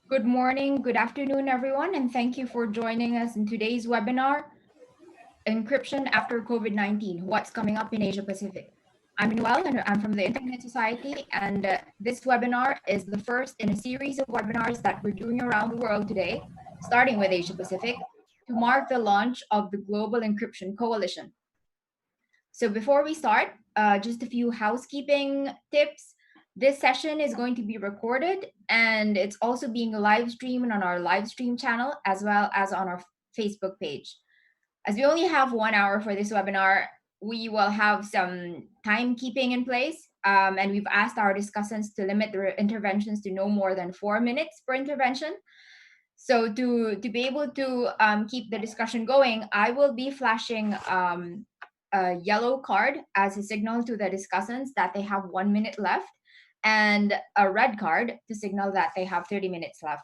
Good morning, good afternoon, everyone, and thank you for joining us in today's webinar, Encryption After COVID-19, What's Coming Up in Asia Pacific. I'm Noel, and I'm from the Internet Society, and this webinar is the first in a series of webinars that we're doing around the world today, starting with Asia Pacific, to mark the launch of the Global Encryption Coalition. So before we start, just a few housekeeping tips. This session is going to be recorded and it's also being live streamed on our live stream channel as well as on our Facebook page. As we only have 1 hour for this webinar, we will have some timekeeping in place. And we've asked our discussants to limit their interventions to no more than 4 minutes per intervention. So to be able to keep the discussion going, I will be flashing a yellow card as a signal to the discussants that they have 1 minute left, and a red card to signal that they have 30 minutes left.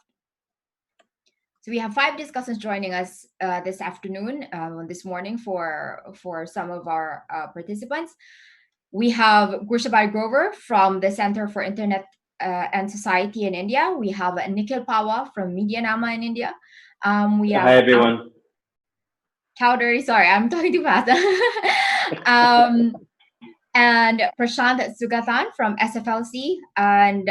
So we have 5 discussants joining us this afternoon, this morning for some of our participants. We have Gurshabai Grover from the Center for Internet and Society in India. We have Nikhil Pahwa from Medianama in India. We have Hi, everyone. Chowdhury, sorry, I'm talking too fast. And Prashanth Sugathan from SFLC, and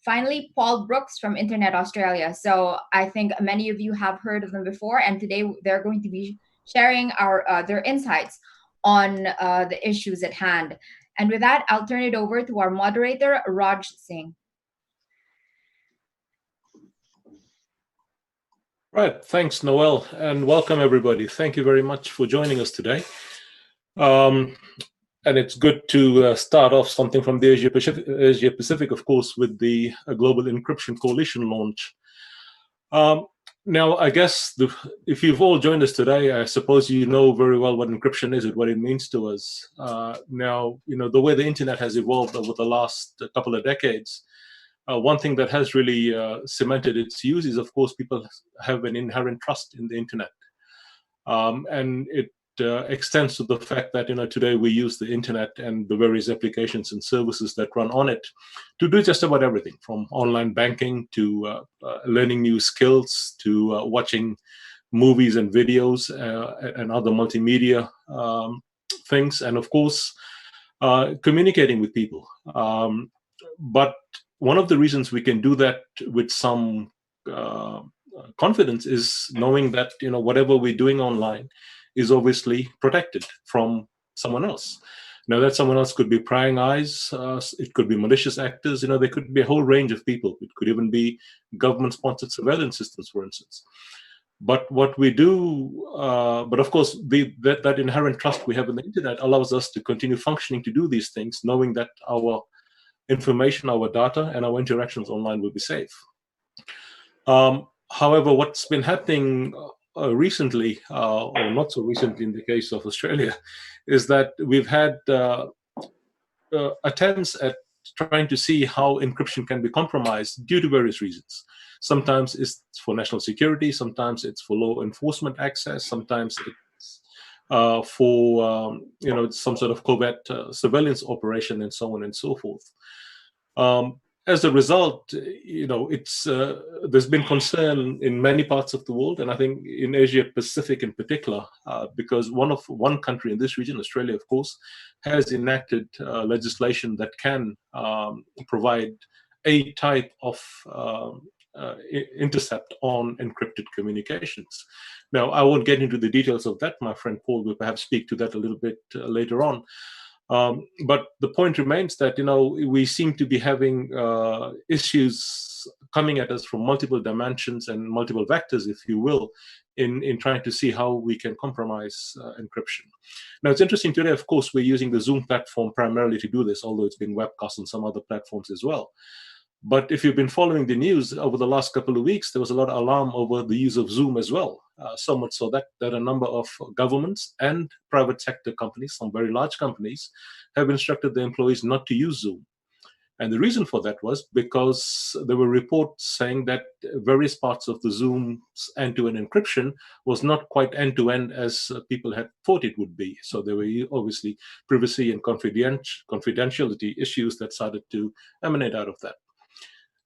finally, Paul Brooks from Internet Australia. So I think many of you have heard of them before, and today they're going to be sharing their insights on the issues at hand. And with that, I'll turn it over to our moderator, Raj Singh. Right, thanks, Noel, and welcome everybody. Thank you very much for joining us today. And it's good to start off something from the Asia Pacific, of course, with the Global Encryption Coalition launch. Now, I guess if you've all joined us today, I suppose you know very well what encryption is and what it means to us. Now, the way the internet has evolved over the last couple of decades, one thing that has really cemented its use is, of course, people have an inherent trust in the internet. And it extends to the fact that today we use the internet and the various applications and services that run on it to do just about everything, from online banking to learning new skills to watching movies and videos and other multimedia things, and of course communicating with people. But one of the reasons we can do that with some confidence is knowing that whatever we're doing online is obviously protected from someone else. Now, that someone else could be prying eyes, it could be malicious actors, there could be a whole range of people. It could even be government-sponsored surveillance systems, for instance. But what we do, but of course, that inherent trust we have in the internet allows us to continue functioning to do these things, knowing that our information, our data, and our interactions online will be safe. However, what's been happening recently, or not so recently in the case of Australia, is that we've had attempts at trying to see how encryption can be compromised due to various reasons. Sometimes it's for national security, sometimes it's for law enforcement access, sometimes it's for some sort of covert surveillance operation, and so on and so forth. As a result, there's been concern in many parts of the world, and I think in Asia Pacific in particular, because one country in this region, Australia, of course, has enacted legislation that can provide a type of intercept on encrypted communications. Now, I won't get into the details of that. My friend Paul will perhaps speak to that a little bit later on. But the point remains that we seem to be having issues coming at us from multiple dimensions and multiple vectors, if you will, in trying to see how we can compromise encryption. Now, it's interesting today, of course, we're using the Zoom platform primarily to do this, although it's being webcast on some other platforms as well. But if you've been following the news over the last couple of weeks, there was a lot of alarm over the use of Zoom as well. So much so that a number of governments and private sector companies, some very large companies, have instructed their employees not to use Zoom. And the reason for that was because there were reports saying that various parts of the Zoom's end-to-end encryption was not quite end-to-end as people had thought it would be. So there were obviously privacy and confidentiality issues that started to emanate out of that.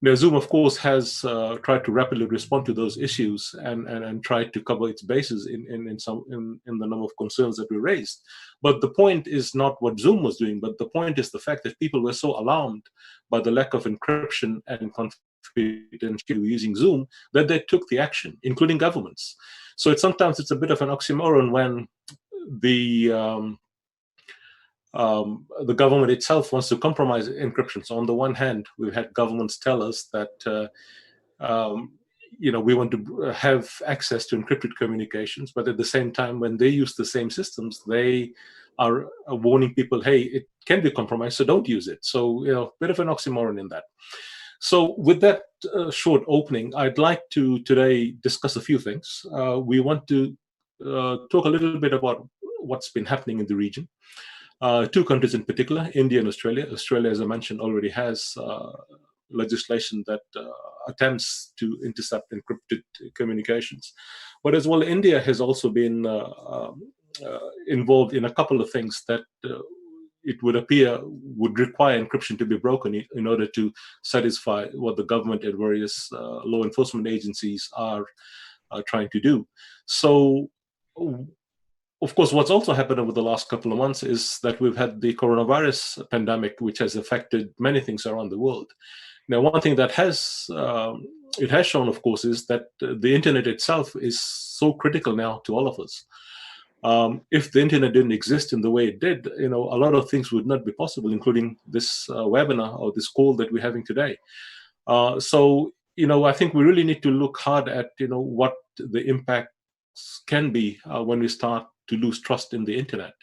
Now, Zoom, of course, has tried to rapidly respond to those issues and tried to cover its bases in the number of concerns that we raised. But the point is not what Zoom was doing, but the point is the fact that people were so alarmed by the lack of encryption and confidentiality using Zoom that they took the action, including governments. So sometimes it's a bit of an oxymoron when the the government itself wants to compromise encryption. So on the one hand, we've had governments tell us that we want to have access to encrypted communications, but at the same time, when they use the same systems, they are warning people, hey, it can be compromised, so don't use it. So, a bit of an oxymoron in that. So with that short opening, I'd like to today discuss a few things. We want to talk a little bit about what's been happening in the region. Two countries in particular, India and Australia. Australia, as I mentioned, already has legislation that attempts to intercept encrypted communications. But as well, India has also been involved in a couple of things that it would appear would require encryption to be broken in order to satisfy what the government and various law enforcement agencies are trying to do. So, of course, what's also happened over the last couple of months is that we've had the coronavirus pandemic, which has affected many things around the world. Now, one thing that it has shown, of course, is that the internet itself is so critical now to all of us. If the internet didn't exist in the way it did, a lot of things would not be possible, including this webinar or this call that we're having today. So, I think we really need to look hard at, what the impacts can be when we start to lose trust in the internet.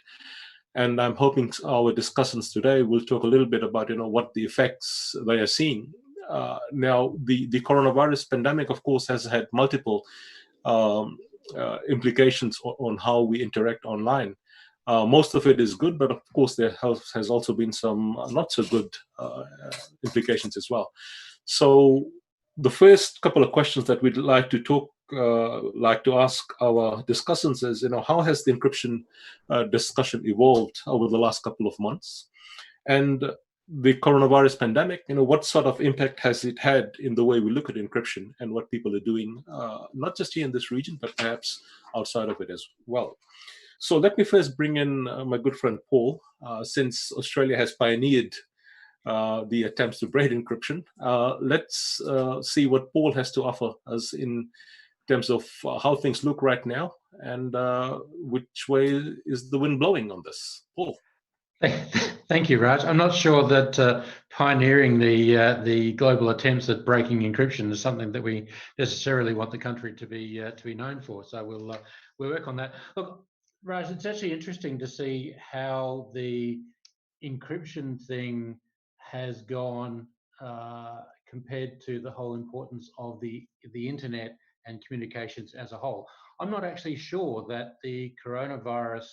And I'm hoping our discussants today will talk a little bit about, what the effects they are seeing. Now, the coronavirus pandemic, of course, has had multiple implications on how we interact online. Most of it is good, but of course there has also been some not so good implications as well. So the first couple of questions that we'd like to ask our discussants is, how has the encryption discussion evolved over the last couple of months? And the coronavirus pandemic, what sort of impact has it had in the way we look at encryption and what people are doing, not just here in this region, but perhaps outside of it as well. So let me first bring in my good friend Paul, since Australia has pioneered the attempts to break encryption. Let's see what Paul has to offer us in terms of how things look right now and which way is the wind blowing on this. Paul. Thank you, Raj. I'm not sure that pioneering the global attempts at breaking encryption is something that we necessarily want the country to be known for. So we'll work on that. Look, Raj, it's actually interesting to see how the encryption thing has gone compared to the whole importance of the internet and communications as a whole. I'm not actually sure that the coronavirus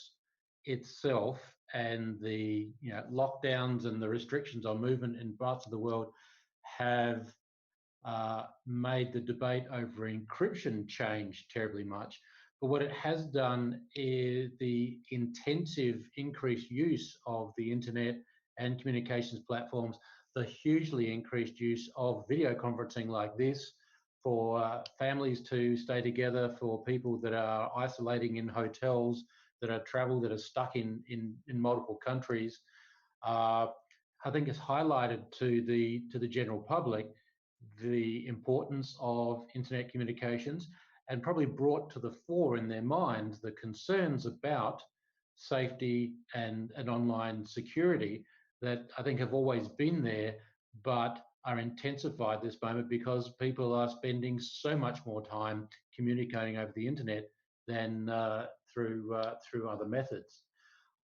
itself and the lockdowns and the restrictions on movement in parts of the world have made the debate over encryption change terribly much. But what it has done is the intensive increased use of the internet and communications platforms, the hugely increased use of video conferencing like this for families to stay together, for people that are isolating in hotels, that are that are stuck in multiple countries. I think it's highlighted to the general public the importance of internet communications and probably brought to the fore in their minds the concerns about safety and online security that I think have always been there, but are intensified this moment because people are spending so much more time communicating over the internet than through other methods.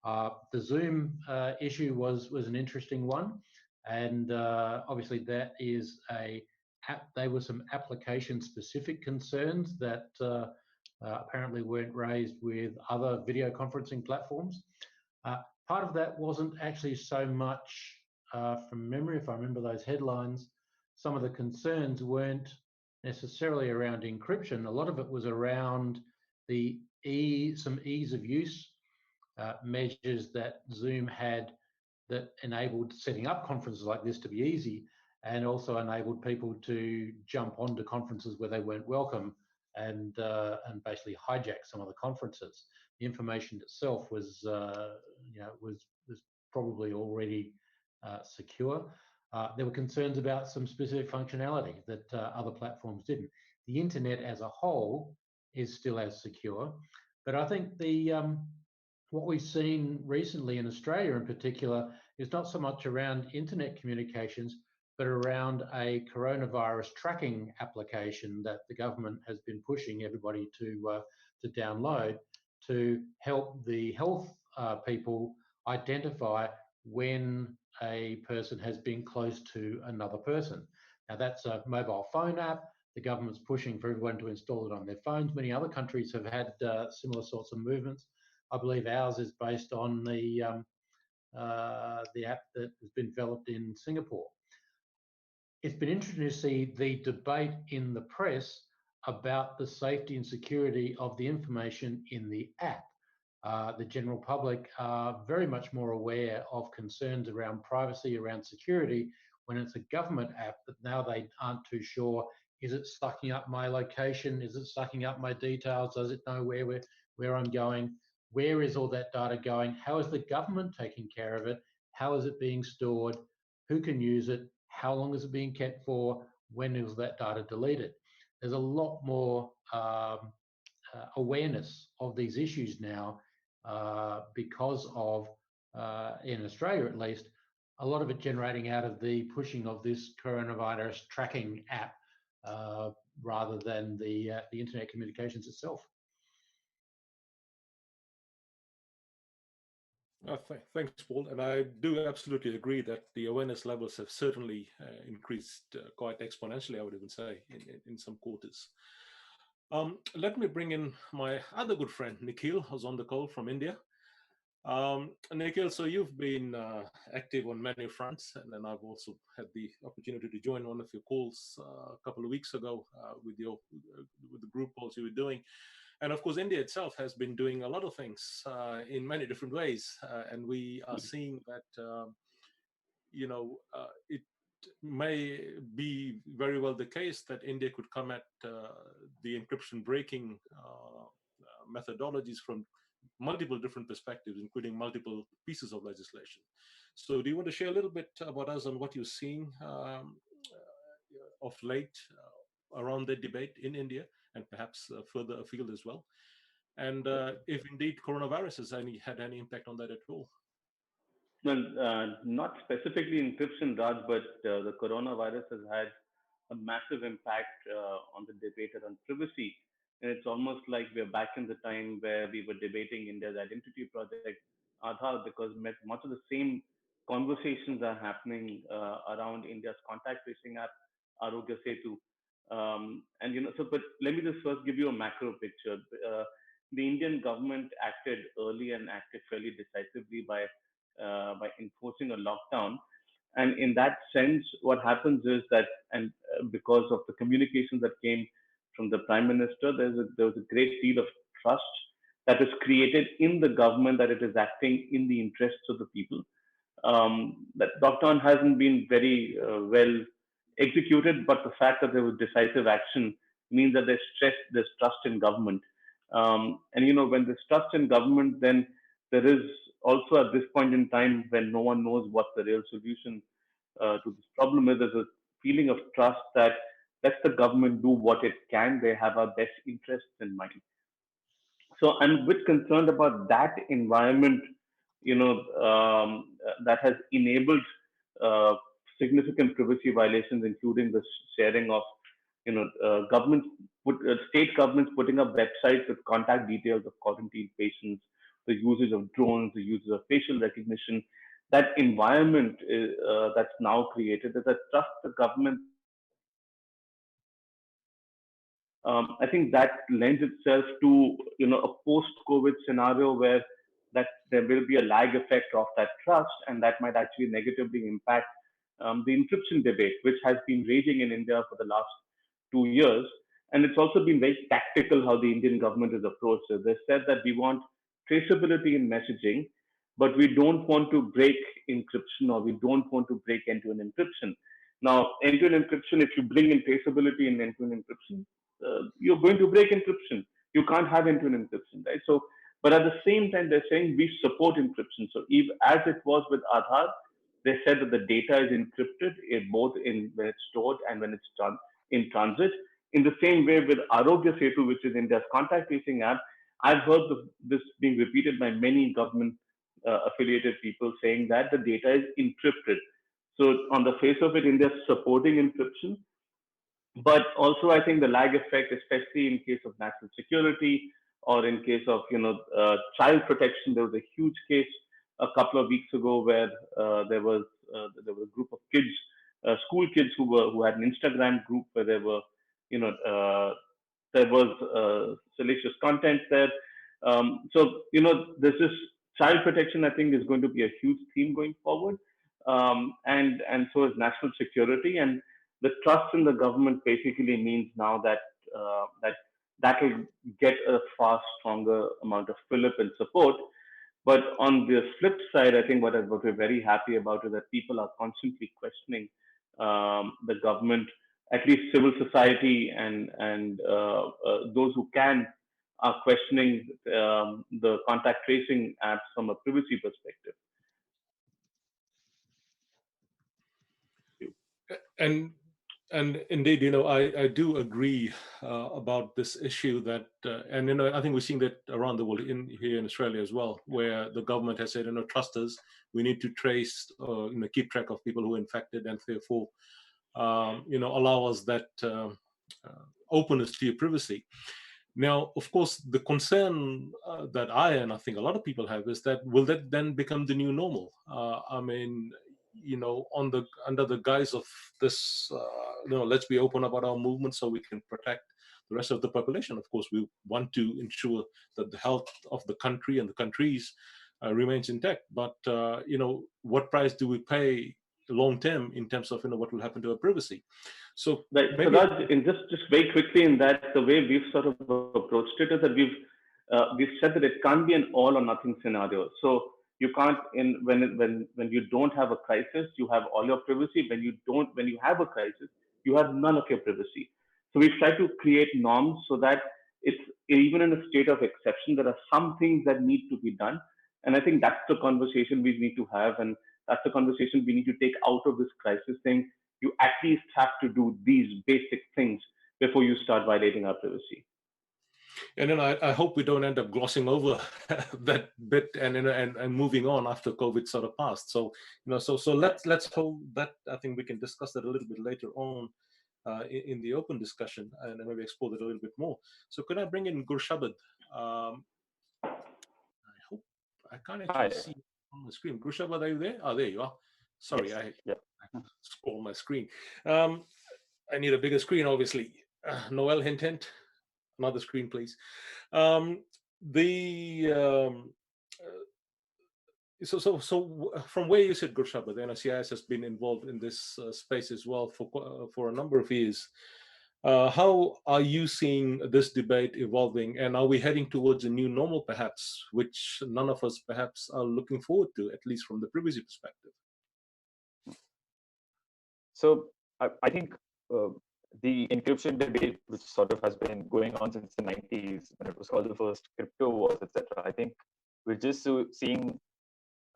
The Zoom issue was an interesting one, and obviously that is they were some application-specific concerns that apparently weren't raised with other video conferencing platforms. Part of that wasn't actually so much from memory, if I remember those headlines. Some of the concerns weren't necessarily around encryption. A lot of it was around some ease of use measures that Zoom had that enabled setting up conferences like this to be easy. and also enabled people to jump onto conferences where they weren't welcome and basically hijack some of the conferences. The information itself was, was probably already secure. There were concerns about some specific functionality that other platforms didn't. The internet as a whole is still as secure, but I think what we've seen recently in Australia in particular is not so much around internet communications, but around a coronavirus tracking application that the government has been pushing everybody to download to help the health people identify when a person has been close to another person. Now that's a mobile phone app. The government's pushing for everyone to install it on their phones. Many other countries have had similar sorts of movements. I believe ours is based on the app that has been developed in Singapore. It's been interesting to see the debate in the press about the safety and security of the information in the app. The general public are very much more aware of concerns around privacy, around security, when it's a government app that now they aren't too sure, is it sucking up my location? Is it sucking up my details? Does it know where I'm going? Where is all that data going? How is the government taking care of it? How is it being stored? Who can use it? How long is it being kept for? When is that data deleted? There's a lot more awareness of these issues now because of, in Australia at least, a lot of it generating out of the pushing of this coronavirus tracking app rather than the internet communications itself. Thanks, Paul. And I do absolutely agree that the awareness levels have certainly increased quite exponentially, I would even say, in some quarters. Let me bring in my other good friend, Nikhil, who's on the call from India. Nikhil, so you've been active on many fronts, and then I've also had the opportunity to join one of your calls a couple of weeks ago with the group calls you were doing. And of course, India itself has been doing a lot of things in many different ways, and we are seeing that it may be very well the case that India could come at the encryption breaking methodologies from multiple different perspectives, including multiple pieces of legislation. So do you want to share a little bit about us on what you're seeing of late around the debate in India and perhaps further afield as well? And if indeed coronavirus has had any impact on that at all? Well, not specifically encryption, Raj, but the coronavirus has had a massive impact on the debate around privacy. And it's almost like we're back in the time where we were debating India's identity project, Aadhaar, because much of the same conversations are happening around India's contact tracing app, Arogya Setu. But let me just first give you a macro picture. The Indian government acted early and acted fairly decisively by enforcing a lockdown. And in that sense, what happens is that, and because of the communications that came from the Prime Minister, there was a great deal of trust that is created in the government that it is acting in the interests of the people. That lockdown hasn't been very well executed, but the fact that there was decisive action means that there's trust in government. When there's trust in government, then there is also at this point in time when no one knows what the real solution to this problem is, there's a feeling of trust that lets the government do what it can. They have our best interests in mind. So I'm a bit concerned about that environment, that has enabled significant privacy violations, including the sharing of, state governments putting up websites with contact details of quarantine patients, the usage of drones, the usage of facial recognition. That environment that's now created is a trust the government. I think that lends itself to a post-COVID scenario where that there will be a lag effect of that trust, and that might actually negatively impact the encryption debate, which has been raging in India for the last 2 years. And it's also been very tactical how the Indian government has approached it. They said that we want traceability in messaging, but we don't want to break encryption, or we don't want to break end-to-end encryption. Now, end-to-end encryption, if you bring in traceability in end-to-end encryption, you're going to break encryption. You can't have end-to-end encryption, right? So, but at the same time, they're saying we support encryption. So, as it was with Aadhaar, they said that the data is encrypted both in when it's stored and when it's done in transit. In the same way with Arogya Setu, which is India's contact tracing app, I've heard this being repeated by many government affiliated people saying that the data is encrypted. So on the face of it, India is supporting encryption, but also I think the lag effect, especially in case of national security or in case of child protection. There was a huge case a couple of weeks ago where there was a group of kids, school kids who had an Instagram group where you know uh, there was salacious content there. So this is child protection. I think is going to be a huge theme going forward, and so is national security. And the trust in the government basically means now that that will get a far stronger amount of fillip and support. But on the flip side, I think what we're very happy about is that people are constantly questioning the government, at least civil society and those who can are questioning the contact tracing apps from a privacy perspective. And and indeed, I do agree about this issue that, and I think we're seeing that around the world, here in Australia as well, where the government has said, trust us, we need to trace, keep track of people who are infected, and therefore, allow us that openness to your privacy. Now, of course, the concern that I think a lot of people have is that will that then become the new normal? I mean, under the guise of this, let's be open about our movement so we can protect the rest of the population. Of course, we want to ensure that the health of the country and the countries remains intact. But what price do we pay long term in terms of what will happen to our privacy? So right. maybe, So Raj, in just very quickly, in that the way we've sort of approached it is that we've said that it can't be an all or nothing scenario. So you can't when you don't have a crisis, you have all your privacy. When you have a crisis, you have none of your privacy. So we've tried to create norms so that it's even in a state of exception, there are some things that need to be done. And I think that's the conversation we need to have, and that's the conversation we need to take out of this crisis thing. You at least have to do these basic things before you start violating our privacy. and then I hope we don't end up glossing over that bit and moving on after COVID sort of passed. So so let's hold that. I think we can discuss that a little bit later on in the open discussion, and then maybe explore that a little bit more. So could I bring in Gurshabad? I hope I can't actually Hi. see on the screen. Gurshabad, are you there? Oh, there you are. Sorry, Yes. I scrolled my screen. I need a bigger screen, obviously. Noel, hint. Another screen, please. The so from where you sit, Gurshabad, the NICIS has been involved in this space as well for a number of years. How are you seeing this debate evolving, and are we heading towards a new normal, perhaps, which none of us perhaps are looking forward to, at least from the privacy perspective? So I think the encryption debate, which sort of has been going on since the 90s, when it was called the first crypto wars, etc., I think we're just seeing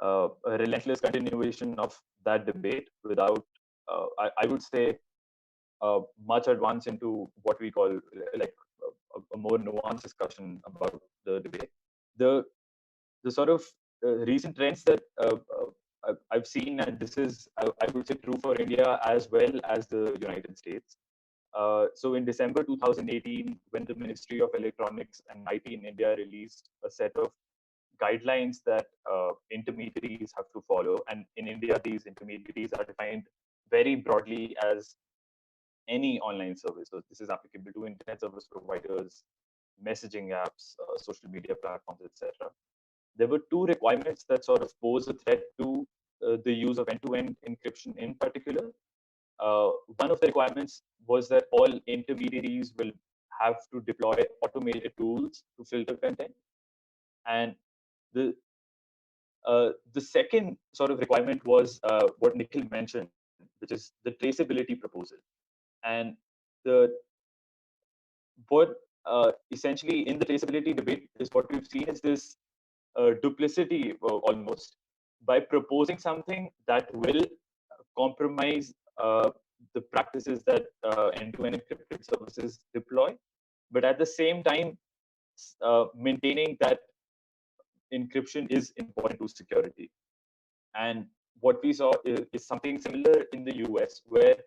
a relentless continuation of that debate without, I would say, much advance into what we call like a more nuanced discussion about the debate. The sort of recent trends that I've seen, and this is, I would say, true for India as well as the United States. So in December 2018, when the Ministry of Electronics and IT in India released a set of guidelines that intermediaries have to follow, and in India, these intermediaries are defined very broadly as any online service. So this is applicable to internet service providers, messaging apps, social media platforms, etc. There were two requirements that sort of pose a threat to the use of end-to-end encryption in particular. One of the requirements was that all intermediaries will have to deploy automated tools to filter content. And the second sort of requirement was what Nikhil mentioned, which is the traceability proposal. And the what essentially in the traceability debate is what we've seen is this duplicity almost, by proposing something that will compromise the practices that end-to-end encrypted services deploy, but at the same time maintaining that encryption is important to security. And what we saw is something similar in the US, where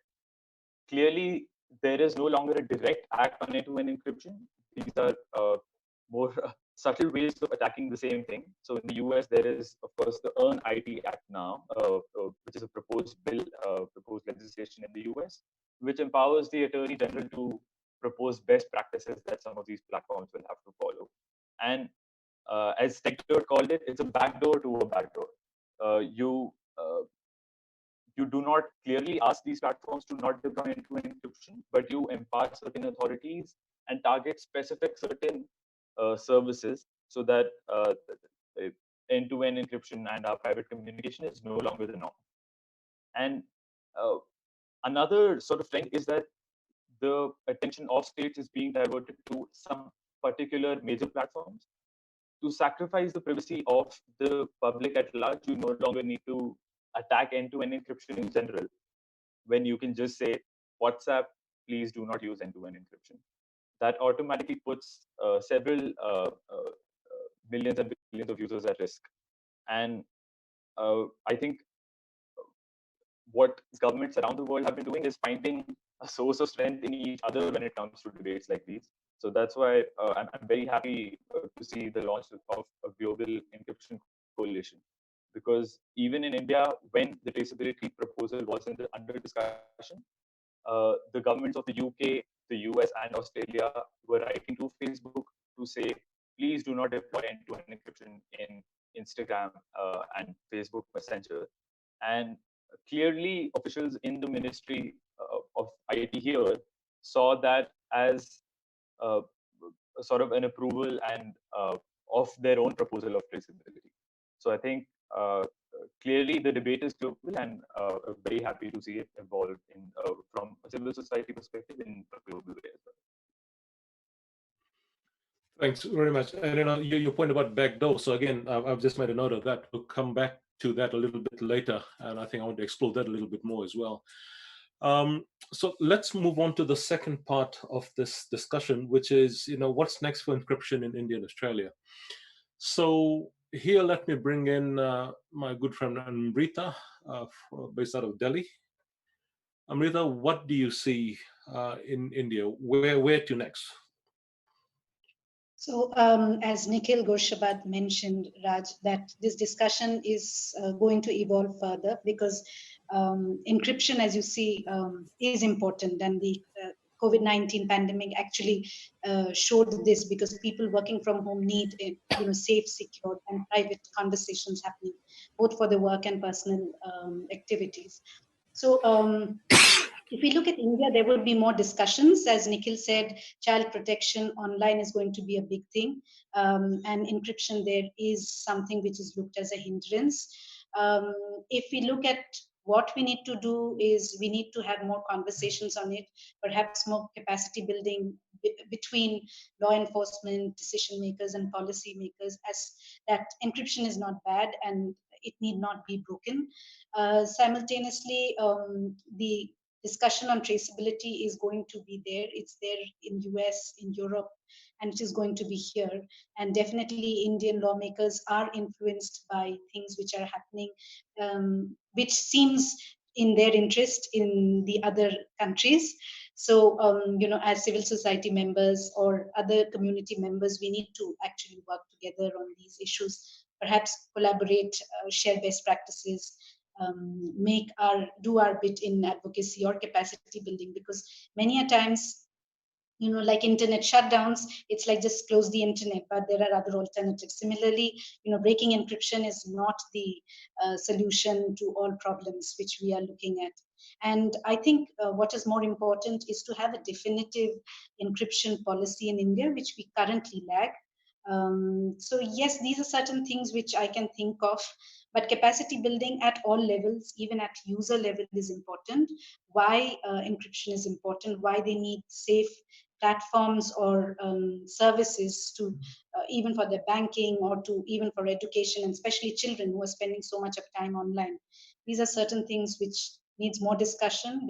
clearly there is no longer a direct act on end-to-end encryption. These are more subtle ways of attacking the same thing. So in the US, there is, of course, the Earn IT Act now, which is a proposed bill, proposed legislation in the US, which empowers the Attorney General to propose best practices that some of these platforms will have to follow. And as Techdirt called it, it's a backdoor to a backdoor. You do not clearly ask these platforms to not deploy end-to-end encryption, but you impart certain authorities and target specific certain services so that end-to-end encryption and our private communication is no longer the norm. And another sort of trend is that the attention of states is being diverted to some particular major platforms. To sacrifice the privacy of the public at large, you no longer need to attack end-to-end encryption in general, when you can just say, WhatsApp, please do not use end-to-end encryption. That automatically puts several millions and billions of users at risk. And I think what governments around the world have been doing is finding a source of strength in each other when it comes to debates like these. So that's why I'm very happy to see the launch of a global encryption coalition. Because even in India, when the traceability proposal was under discussion, the governments of the UK, the US, and Australia were writing to Facebook to say, please do not deploy end-to-end encryption in Instagram and Facebook Messenger. And clearly, officials in the Ministry of IT here saw that as sort of an approval and of their own proposal of traceability. So I think clearly the debate is global, and very happy to see it evolve in from a civil society perspective in a global way as well. Thanks very much. And your point about backdoor. So again, I've just made a note of that. We'll come back to that a little bit later, and I think I want to explore that a little bit more as well. So let's move on to the second part of this discussion, which is, what's next for encryption in India and Australia. So here, let me bring in my good friend Amrita, based out of Delhi. Amrita, what do you see in India? Where to next? So as Nikhil Gorshabat mentioned, Raj, that this discussion is going to evolve further, because encryption, as you see, is important, and the COVID-19 pandemic actually showed this, because people working from home need safe, secure, and private conversations happening, both for the work and personal activities. So if we look at India, there will be more discussions. As Nikhil said, child protection online is going to be a big thing. And encryption there is something which is looked as a hindrance. If we look at what we need to do, is we need to have more conversations on it, perhaps more capacity building between law enforcement, decision makers, and policy makers, as that encryption is not bad and it need not be broken. Simultaneously, the discussion on traceability is going to be there. It's there in US, in Europe, and it is going to be here. And definitely Indian lawmakers are influenced by things which are happening, which seems in their interest in the other countries. So, as civil society members or other community members, we need to actually work together on these issues, perhaps collaborate, share best practices, do our bit in advocacy or capacity building, because many a times, like internet shutdowns, it's like just close the internet, but there are other alternatives. Similarly, breaking encryption is not the solution to all problems which we are looking at. And I think what is more important is to have a definitive encryption policy in India, which we currently lack. So yes, these are certain things which I can think of. But capacity building at all levels, even at user level, is important. Why encryption is important, why they need safe platforms or services to even for their banking or to even for education, and especially children who are spending so much of time online. These are certain things which needs more discussion.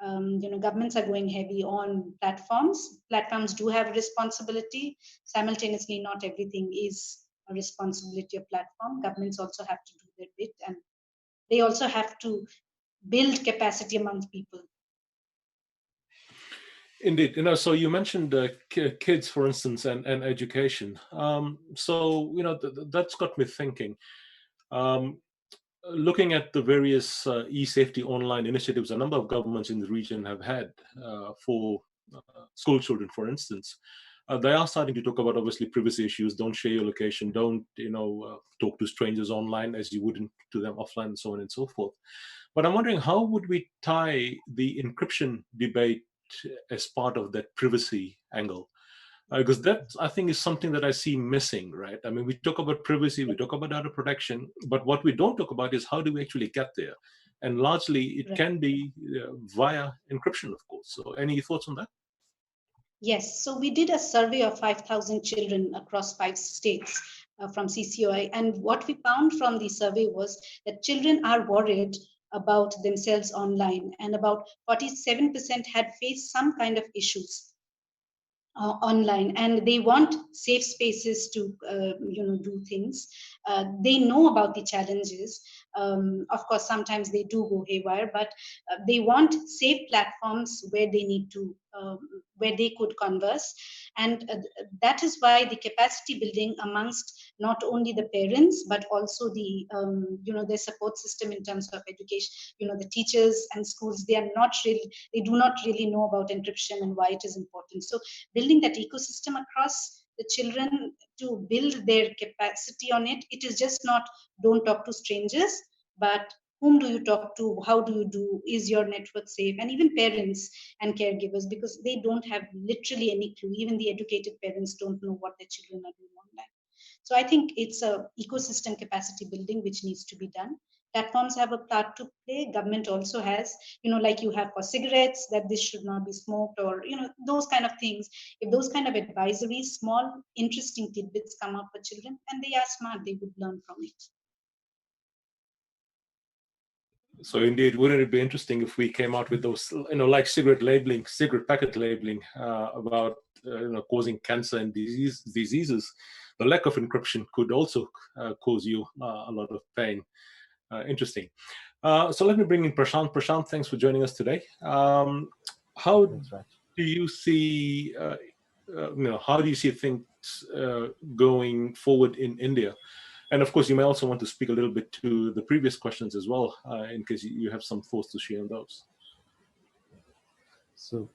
Governments are going heavy on platforms. Platforms do have a responsibility. Simultaneously, not everything is a responsibility of platform. Governments also have to do their bit, and they also have to build capacity among people. Indeed, so you mentioned kids, for instance, and education. So that's got me thinking. Looking at the various e-safety online initiatives a number of governments in the region have had for school children, for instance, they are starting to talk about obviously privacy issues. Don't share your location. Don't talk to strangers online as you wouldn't to them offline, and so on and so forth. But I'm wondering, how would we tie the encryption debate as part of that privacy angle? Because that, I think, is something that I see missing, right? I mean, we talk about privacy, we talk about data protection, but what we don't talk about is how do we actually get there? And largely, it can be via encryption, of course. So any thoughts on that? Yes, so we did a survey of 5,000 children across 5 states from CCOI. And what we found from the survey was that children are worried about themselves online, and about 47% had faced some kind of issues online, and they want safe spaces to do things. They know about the challenges. Of course, sometimes they do go haywire, but they want safe platforms where they need to where they could converse. And that is why the capacity building amongst not only the parents but also the their support system in terms of education, the teachers and schools, they do not really know about encryption and why it is important. So building that ecosystem across the children to build their capacity on it, it is just not don't talk to strangers, but whom do you talk to, how do you do, is your network safe? And even parents and caregivers, because they don't have literally any clue. Even the educated parents don't know what their children are doing online. So I think it's a ecosystem capacity building which needs to be done. Platforms have a part to play. Government also has, like you have for cigarettes, that this should not be smoked, or those kind of things. If those kind of advisories, small interesting tidbits come up for children and they are smart, they would learn from it. So indeed, wouldn't it be interesting if we came out with those, like cigarette labeling, cigarette packet labeling about causing cancer and diseases? The lack of encryption could also cause you a lot of pain. Interesting. So let me bring in Prashanth. Prashanth, thanks for joining us today. How do you see, how do you see things going forward in India? And of course, you may also want to speak a little bit to the previous questions as well, in case you have some thoughts to share on those. So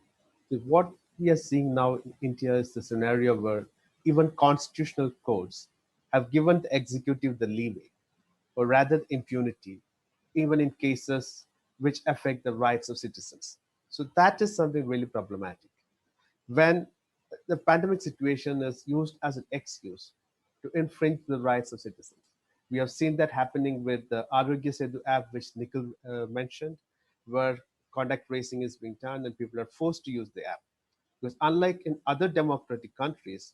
what we are seeing now in India is the scenario where even constitutional courts have given the executive the leeway, or rather impunity, even in cases which affect the rights of citizens. So that is something really problematic. When the pandemic situation is used as an excuse to infringe the rights of citizens. We have seen that happening with the Arogya Setu app, which Nikhil mentioned, where contact tracing is being done and people are forced to use the app. Because unlike in other democratic countries,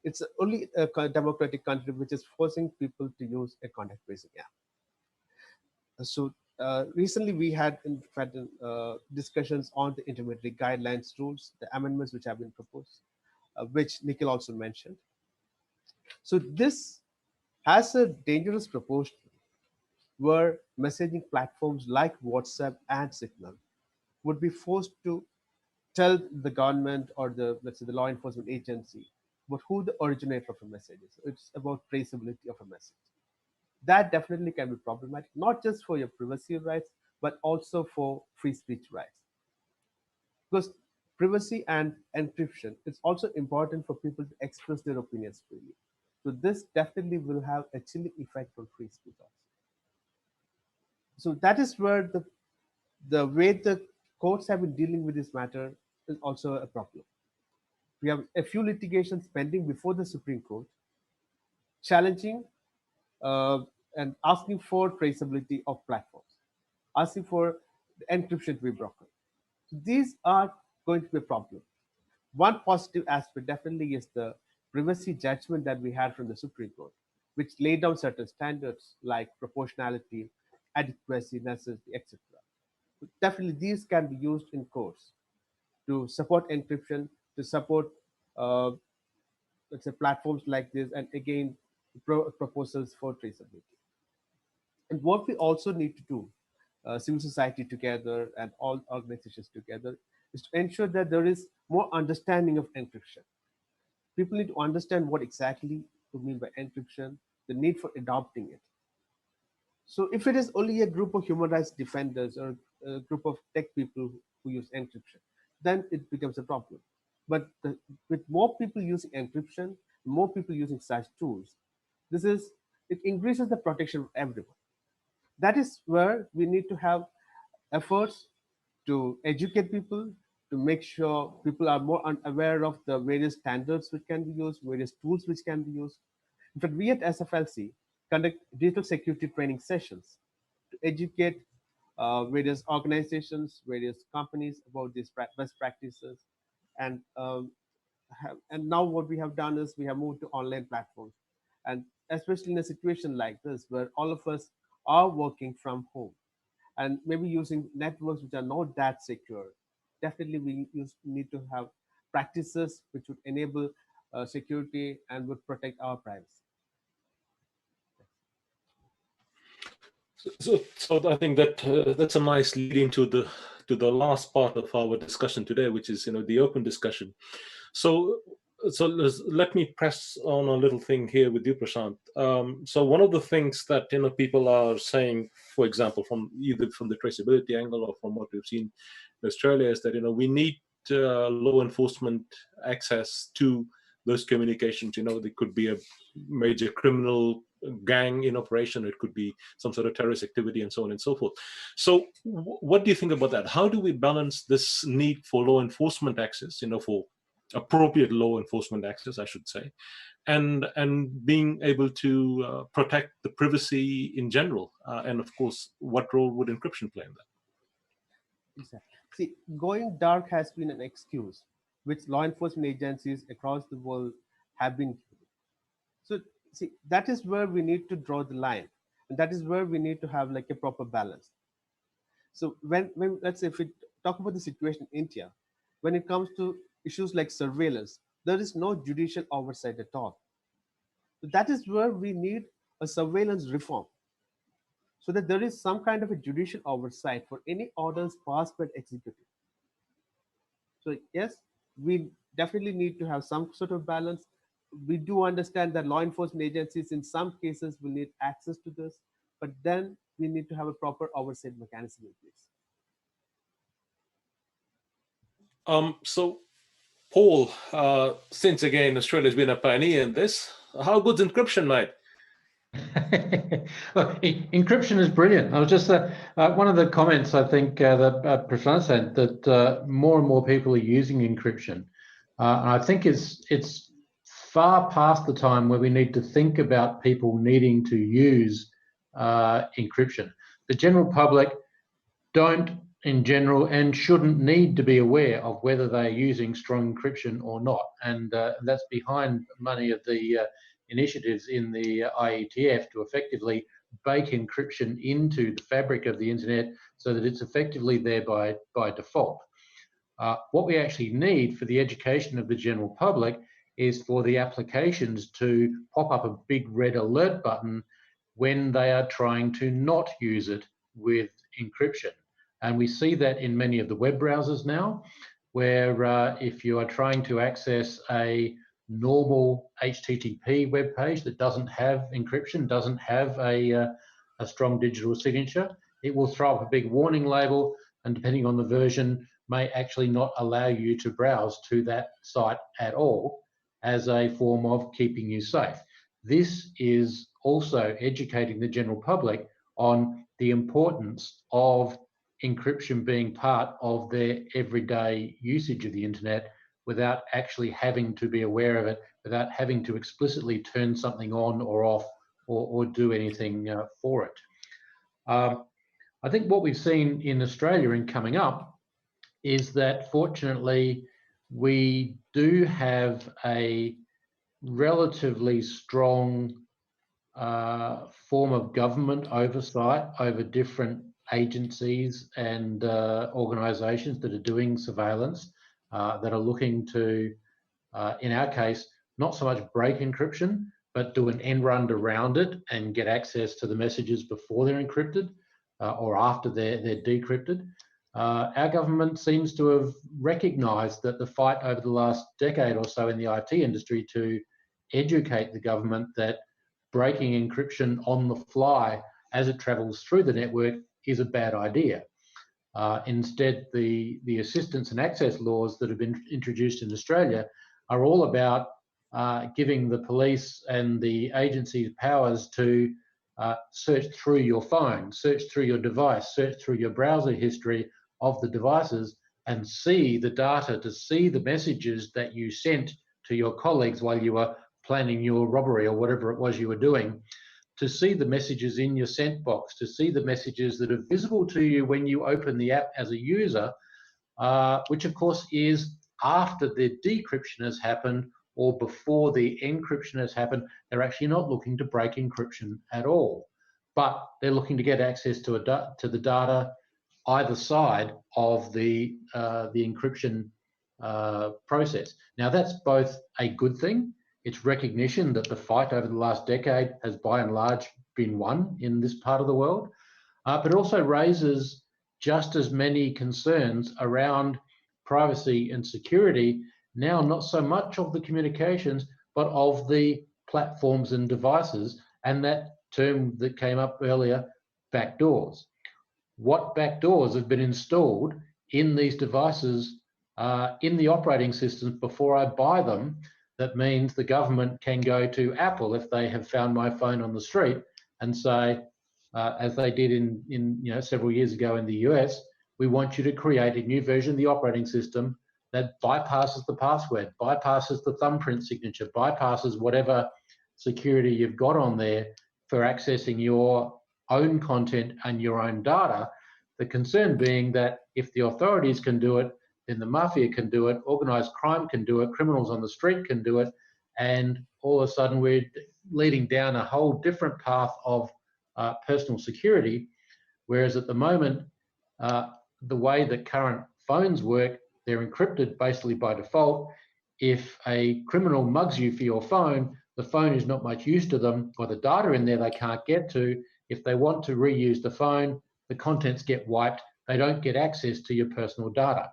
it's only a democratic country which is forcing people to use a contact tracing app. So recently we had in fact discussions on the intermediary guidelines rules, the amendments which have been proposed, which Nikhil also mentioned. So this has a dangerous proportion where messaging platforms like WhatsApp and Signal would be forced to tell the government or let's say the law enforcement agency about who the originator of a message is. It's about traceability of a message. That definitely can be problematic, not just for your privacy rights, but also for free speech rights. Because privacy and encryption is also important for people to express their opinions freely. So this definitely will have a chilling effect on free speech also. So that is where the way the courts have been dealing with this matter is also a problem. We have a few litigations pending before the Supreme Court challenging and asking for traceability of platforms, asking for the encryption to be broken. These are going to be a problem. One positive aspect definitely is the privacy judgment that we had from the Supreme Court, which laid down certain standards like proportionality, adequacy, necessity, etc. Definitely, these can be used in courts to support encryption, to support, uh, let's say, platforms like this, and again, proposals for traceability. And what we also need to do, civil society together and all organizations together, is to ensure that there is more understanding of encryption. People need to understand what exactly we mean by encryption, the need for adopting it. So if it is only a group of human rights defenders or a group of tech people who use encryption, then it becomes a problem. But with more people using encryption, more people using such tools, it increases the protection of everyone. That is where we need to have efforts to educate people, to make sure people are more aware of the various standards which can be used, various tools which can be used. In fact, we at SFLC conduct digital security training sessions to educate various organizations, various companies about these best practices. And and now what we have done is we have moved to online platforms. And especially in a situation like this, where all of us are working from home and maybe using networks which are not that secure, definitely need to have practices which would enable security and would protect our privacy. So I think that that's a nice lead into the last part of our discussion today, which is the open discussion. So let me press on a little thing here with you, Prashanth. So one of the things that people are saying, for example, from either from the traceability angle or from what we've seen in Australia, is that we need law enforcement access to those communications. There could be a major criminal gang in operation, it could be some sort of terrorist activity, and so on and so forth. So what do you think about that? How do we balance this need for law enforcement access, for appropriate law enforcement access, I should say, and being able to protect the privacy in general, and of course, what role would encryption play in that? Exactly. See, going dark has been an excuse which law enforcement agencies across the world have been given. So, see, that is where we need to draw the line, and that is where we need to have like a proper balance. So, when let's say if we talk about the situation in India, when it comes to issues like surveillance, there is no judicial oversight at all. So that is where we need a surveillance reform, so that there is some kind of a judicial oversight for any orders passed by the executive. So yes, we definitely need to have some sort of balance. We do understand that law enforcement agencies in some cases will need access to this, but then we need to have a proper oversight mechanism in place. So Paul, since again Australia's been a pioneer in this, how good's encryption, mate? Look, encryption is brilliant. I was just one of the comments I think that Prashanth said, that more and more people are using encryption. And I think it's far past the time where we need to think about people needing to use encryption. The general public don't, in general, and shouldn't need to be aware of whether they're using strong encryption or not. And that's behind many of the initiatives in the IETF to effectively bake encryption into the fabric of the internet so that it's effectively there by default. What we actually need for the education of the general public is for the applications to pop up a big red alert button when they are trying to not use it with encryption. And we see that in many of the web browsers now, where if you are trying to access a normal HTTP web page that doesn't have encryption, doesn't have a strong digital signature, it will throw up a big warning label, and depending on the version, may actually not allow you to browse to that site at all as a form of keeping you safe. This is also educating the general public on the importance of encryption being part of their everyday usage of the internet without actually having to be aware of it, without having to explicitly turn something on or off or do anything for it. I think what we've seen in Australia in coming up is that fortunately we do have a relatively strong form of government oversight over different agencies and organisations that are doing surveillance, that are looking to, in our case, not so much break encryption, but do an end run around it and get access to the messages before they're encrypted or after they're decrypted. Our government seems to have recognised that the fight over the last decade or so in the IT industry to educate the government that breaking encryption on the fly as it travels through the network is a bad idea. Instead, the assistance and access laws that have been introduced in Australia are all about giving the police and the agencies powers to search through your phone, search through your device, search through your browser history of the devices and see the data, to see the messages that you sent to your colleagues while you were planning your robbery or whatever it was you were doing, to see the messages in your sent box, to see the messages that are visible to you when you open the app as a user, which of course is after the decryption has happened or before the encryption has happened. They're actually not looking to break encryption at all, but they're looking to get access to the data either side of the encryption process. Now that's both a good thing. It's recognition that the fight over the last decade has by and large been won in this part of the world, but also raises just as many concerns around privacy and security, now not so much of the communications, but of the platforms and devices, and that term that came up earlier, backdoors. What backdoors have been installed in these devices, in the operating systems before I buy them, that means the government can go to Apple if they have found my phone on the street and say, as they did in several years ago in the US, we want you to create a new version of the operating system that bypasses the password, bypasses the thumbprint signature, bypasses whatever security you've got on there for accessing your own content and your own data. The concern being that if the authorities can do it, then the mafia can do it, organised crime can do it, criminals on the street can do it, and all of a sudden we're leading down a whole different path of personal security, whereas at the moment, the way that current phones work, they're encrypted basically by default. If a criminal mugs you for your phone, the phone is not much use to them, or the data in there they can't get to. If they want to reuse the phone, the contents get wiped. They don't get access to your personal data.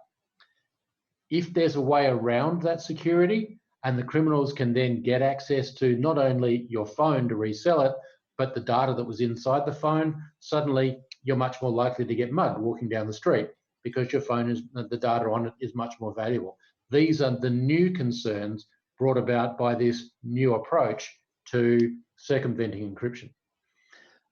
If there's a way around that security and the criminals can then get access to not only your phone to resell it, but the data that was inside the phone, suddenly you're much more likely to get mugged walking down the street because your phone is, the data on it is much more valuable. These are the new concerns brought about by this new approach to circumventing encryption.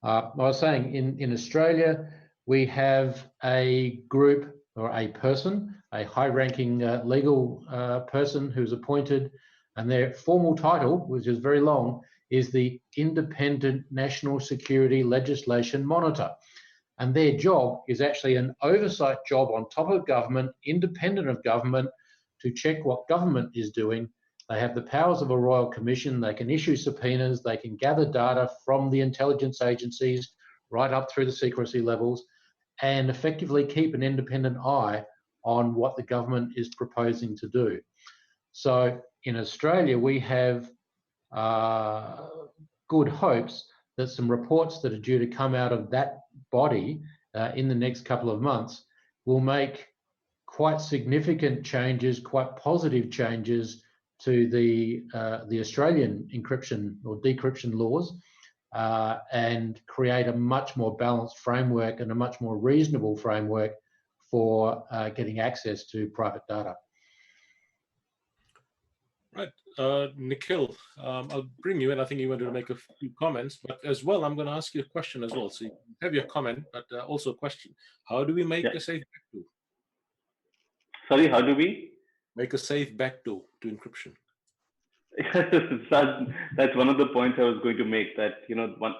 I was saying in Australia, we have a group or a person, a high-ranking legal person who's appointed, and their formal title, which is very long, is the Independent National Security Legislation Monitor. And their job is actually an oversight job on top of government, independent of government, to check what government is doing. They have the powers of a royal commission. They can issue subpoenas. They can gather data from the intelligence agencies right up through the secrecy levels and effectively keep an independent eye on what the government is proposing to do. So in Australia, we have good hopes that some reports that are due to come out of that body in the next couple of months will make quite significant changes, quite positive changes to the Australian encryption or decryption laws and create a much more balanced framework and a much more reasonable framework for getting access to private data. Right. Nikhil, I'll bring you in. I think you wanted to make a few comments, but as well, I'm going to ask you a question as well. So you have your comment, but also a question. How do we make a safe backdoor? Sorry, how do we? Make a safe backdoor to encryption. That's one of the points I was going to make. That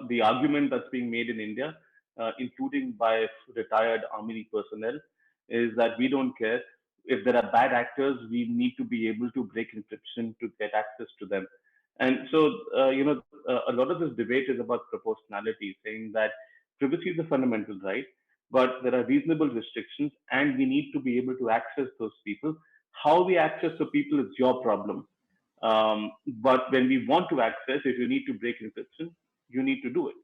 the argument that's being made in India, including by retired army personnel, is that we don't care if there are bad actors. We need to be able to break encryption to get access to them. And so, a lot of this debate is about proportionality, saying that privacy is a fundamental right, but there are reasonable restrictions, and we need to be able to access those people. How we access the people is your problem. But when we want to access, if you need to break encryption, you need to do it.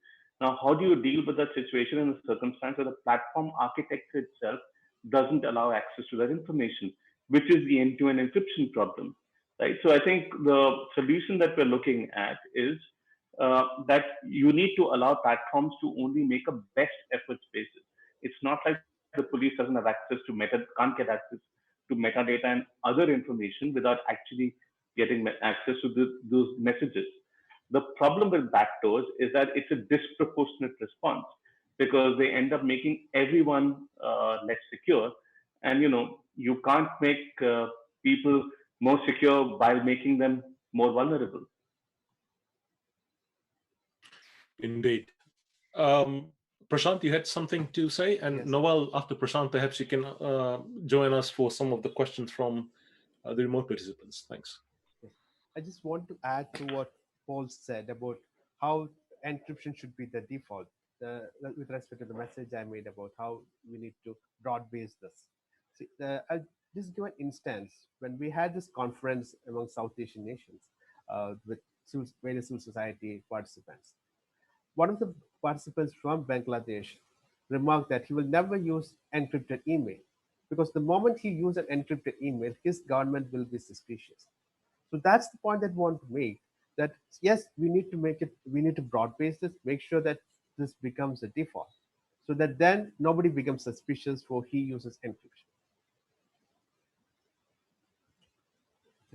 Now, how do you deal with that situation in a circumstance where the platform architecture itself doesn't allow access to that information, which is the end-to-end encryption problem, right? So I think the solution that we're looking at is that you need to allow platforms to only make a best efforts basis. It's not like the police doesn't have access to can't get access to metadata and other information without actually getting access to those messages. The problem with backdoors is that it's a disproportionate response because they end up making everyone less secure, and you can't make people more secure while making them more vulnerable. Indeed. Prashanth, you had something to say, and Yes. Noel, after Prashanth, perhaps you can join us for some of the questions from the remote participants. Thanks. I just want to add to what Paul said about how encryption should be the default, with respect to the message I made about how we need to broad base this. See, I'll just give an instance. When we had this conference among South Asian nations with various civil society participants, one of the participants from Bangladesh remarked that he will never use encrypted email because the moment he uses an encrypted email, his government will be suspicious. So that's the point that we want to make, that yes, we need to broad base this, make sure that this becomes a default, so that then nobody becomes suspicious for he uses encryption.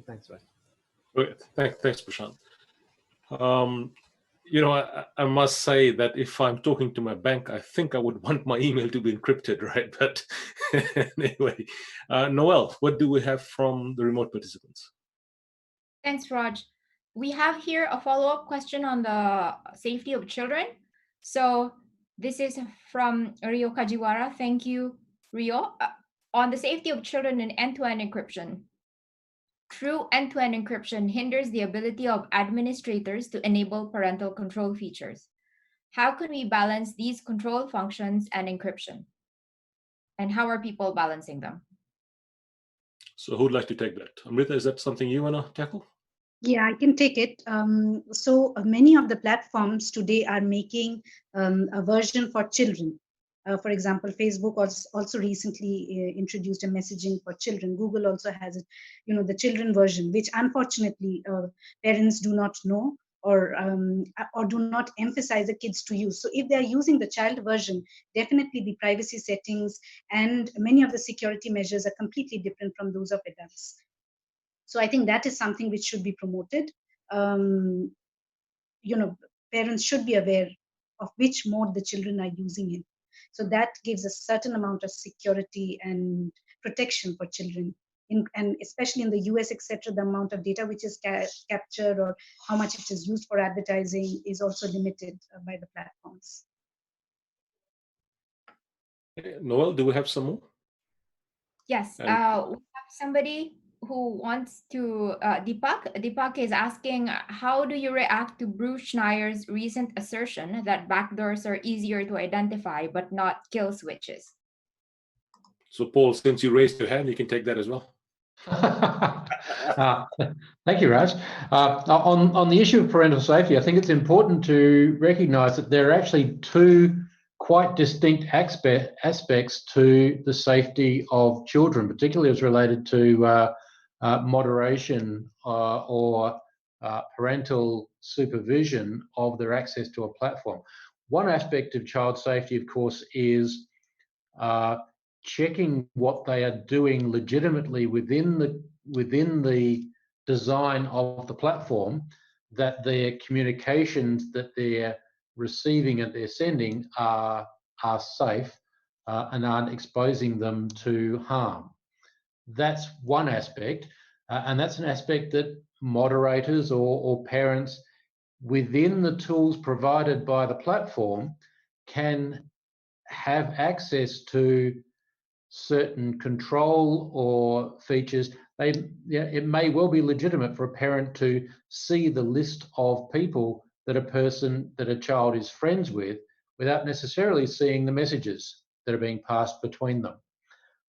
Thanks, Raj. Great. Thanks, Prashanth. I must say that if I'm talking to my bank, I think I would want my email to be encrypted, right? But anyway, Noel, what do we have from the remote participants? Thanks, Raj. We have here a follow-up question on the safety of children. So this is from Rio Kajiwara. Thank you, Rio. On the safety of children in end-to-end encryption. True end-to-end encryption hinders the ability of administrators to enable parental control features. How can we balance these control functions and encryption? And how are people balancing them? So who'd like to take that? Amrita, is that something you want to tackle? Yeah, I can take it. So many of the platforms today are making a version for children. For example, Facebook also recently introduced a messaging for children. Google also has it, the children version, which unfortunately parents do not know or do not emphasize the kids to use. So if they are using the child version, definitely the privacy settings and many of the security measures are completely different from those of adults. So I think that is something which should be promoted. Parents should be aware of which mode the children are using it. So that gives a certain amount of security and protection for children. And especially in the US, etc., the amount of data which is captured or how much it is used for advertising is also limited by the platforms. Noel, do we have some more? Yes, we have somebody who wants to, Deepak is asking, how do you react to Bruce Schneier's recent assertion that backdoors are easier to identify but not kill switches? So Paul, since you raised your hand, you can take that as well. Thank you, Raj. On the issue of parental safety, I think it's important to recognize that there are actually two quite distinct aspects to the safety of children, particularly as related to moderation or parental supervision of their access to a platform. One aspect of child safety, of course, is checking what they are doing legitimately within the design of the platform, that their communications that they're receiving and they're sending are safe and aren't exposing them to harm. That's one aspect. And that's an aspect that moderators or parents within the tools provided by the platform can have access to certain control or features. It may well be legitimate for a parent to see the list of people that a child is friends with without necessarily seeing the messages that are being passed between them.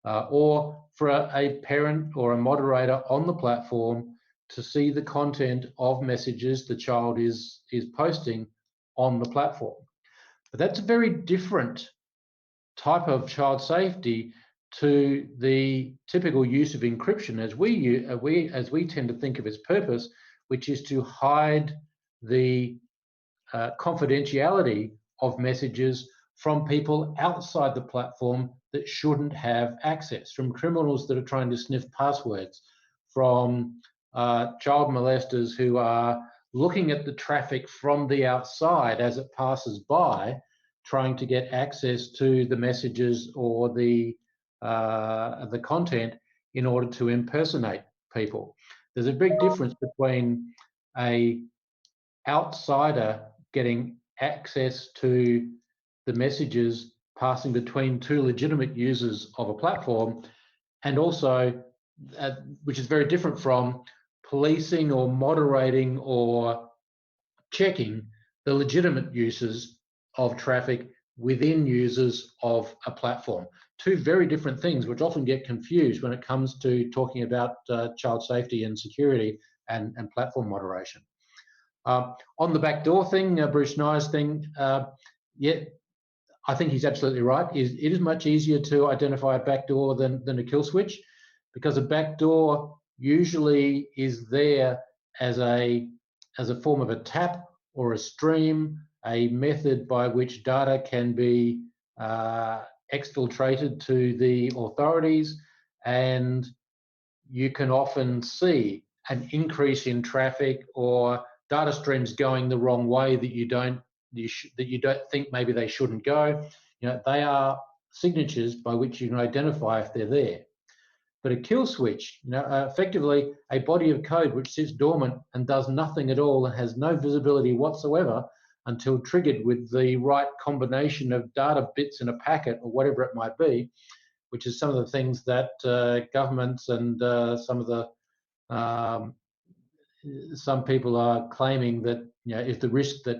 Or for a parent or a moderator on the platform to see the content of messages the child is posting on the platform. But that's a very different type of child safety to the typical use of encryption as we tend to think of its purpose, which is to hide the confidentiality of messages from people outside the platform that shouldn't have access, from criminals that are trying to sniff passwords, from child molesters who are looking at the traffic from the outside as it passes by, trying to get access to the messages or the content in order to impersonate people. There's a big difference between a outsider getting access to the messages passing between two legitimate users of a platform, and also, which is very different from policing or moderating or checking the legitimate uses of traffic within users of a platform. Two very different things which often get confused when it comes to talking about child safety and security and platform moderation. On the backdoor thing, Bruce Ny's thing, yeah, I think he's absolutely right. It is much easier to identify a backdoor than a kill switch, because a backdoor usually is there as a form of a tap or a stream, a method by which data can be exfiltrated to the authorities, and you can often see an increase in traffic or data streams going the wrong way that you don't think maybe they shouldn't go. You know, they are signatures by which you can identify if they're there. But a kill switch, effectively a body of code which sits dormant and does nothing at all and has no visibility whatsoever until triggered with the right combination of data bits in a packet or whatever it might be, which is some of the things that governments and some people are claiming that is the risk that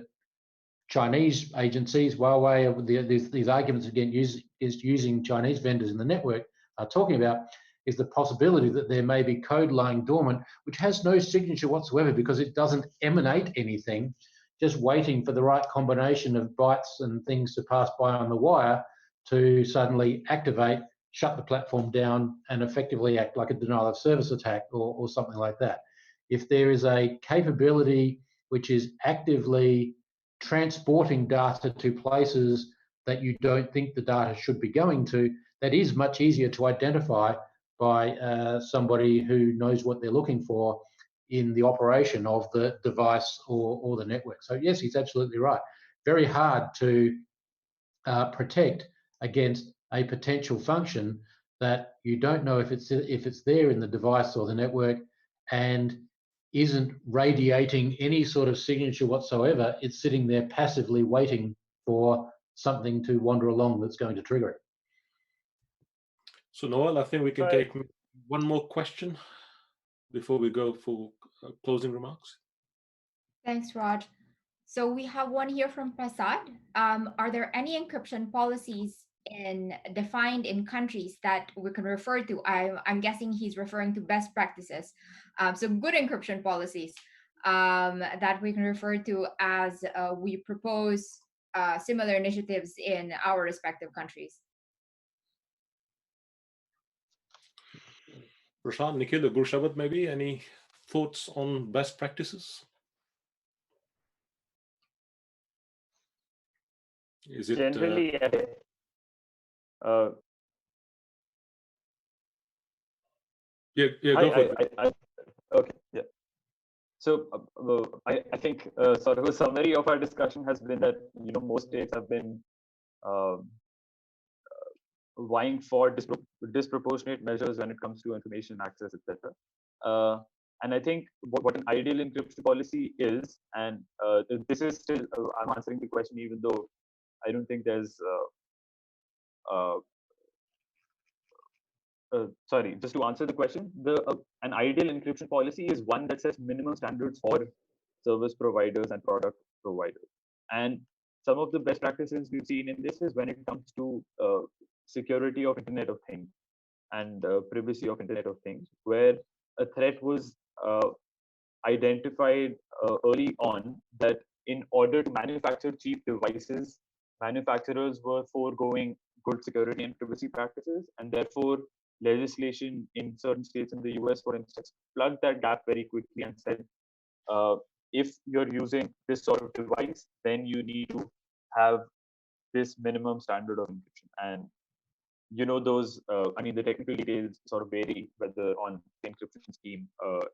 Chinese agencies, Huawei, these arguments against using Chinese vendors in the network are talking about, is the possibility that there may be code lying dormant which has no signature whatsoever because it doesn't emanate anything, just waiting for the right combination of bytes and things to pass by on the wire to suddenly activate, shut the platform down, and effectively act like a denial of service attack or something like that. If there is a capability which is actively transporting data to places that you don't think the data should be going to, that is much easier to identify by somebody who knows what they're looking for in the operation of the device or the network. So yes, he's absolutely right. Very hard to protect against a potential function that you don't know if it's there in the device or the network and isn't radiating any sort of signature whatsoever. It's sitting there passively waiting for something to wander along that's going to trigger it. So Noel, I think we can take one more question before we go for closing remarks. Thanks, Raj. So we have one here from Prasad. Are there any encryption policies defined in countries that we can refer to? I'm guessing he's referring to best practices. So good encryption policies that we can refer to as we propose similar initiatives in our respective countries. Prashanth, Nikhil, or Gurshabad, maybe any thoughts on best practices? Is it generally? Yeah, go for it. Okay, yeah. So I think sort of a summary of our discussion has been that most states have been vying for disproportionate measures when it comes to information access, etc. And I think what an ideal encryption policy is, and this is still, I'm answering the question, even though I don't think there's, sorry, just to answer the question, an ideal encryption policy is one that sets minimum standards for service providers and product providers. And some of the best practices we've seen in this is when it comes to security of Internet of Things and privacy of Internet of Things, where a threat was identified early on that in order to manufacture cheap devices, manufacturers were foregoing good security and privacy practices, and therefore legislation in certain states in the US, for instance, plugged that gap very quickly and said, if you're using this sort of device, then you need to have this minimum standard of encryption. And those, I mean, the technical details sort of vary whether on the encryption scheme